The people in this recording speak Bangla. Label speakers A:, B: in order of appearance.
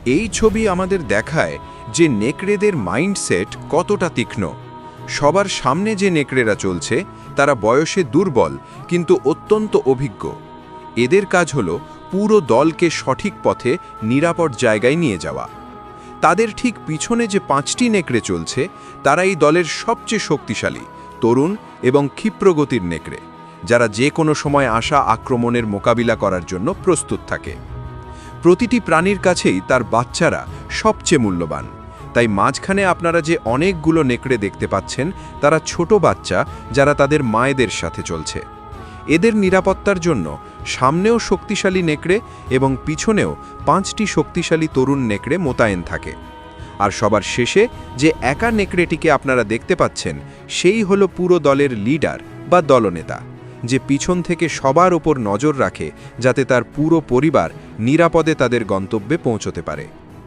A: এই ছবি আমাদের দেখায় যে নেকড়েদের মাইন্ডসেট কতটা তীক্ষ্ণ। সবার সামনে যে নেকড়েরা চলছে তারা বয়সে দুর্বল কিন্তু অত্যন্ত অভিজ্ঞ। এদের কাজ হলো পুরো দলকে সঠিক পথে নিরাপদ জায়গায় নিয়ে যাওয়া। তাদের ঠিক পিছনে যে 5টি নেকড়ে চলছে তারা এই দলের সবচেয়ে শক্তিশালী, তরুণ এবং ক্ষিপ্রগতির নেকড়ে, যারা যে কোনো সময় আসা আক্রমণের মোকাবিলা করার জন্য প্রস্তুত থাকে। প্রতিটি প্রাণীর কাছেই তার বাচ্চারা সবচেয়ে মূল্যবান। তাই মাঝখানে আপনারা যে অনেকগুলো নেকড়ে দেখতে পাচ্ছেন তারা ছোট বাচ্চা, যারা তাদের মায়েদের সাথে চলছে। এদের নিরাপত্তার জন্য সামনেও শক্তিশালী নেকড়ে এবং পিছনেও 5টি শক্তিশালী তরুণ নেকড়ে মোতায়েন থাকে। আর সবার শেষে যে একা নেকড়েটিকে আপনারা দেখতে পাচ্ছেন সেই হলো পুরো দলের লিডার বা দলনেতা, যে পিছন থেকে সবার ওপর নজর রাখে যাতে তার পুরো পরিবার নিরাপদে তাদের গন্তব্যে পৌঁছতে পারে।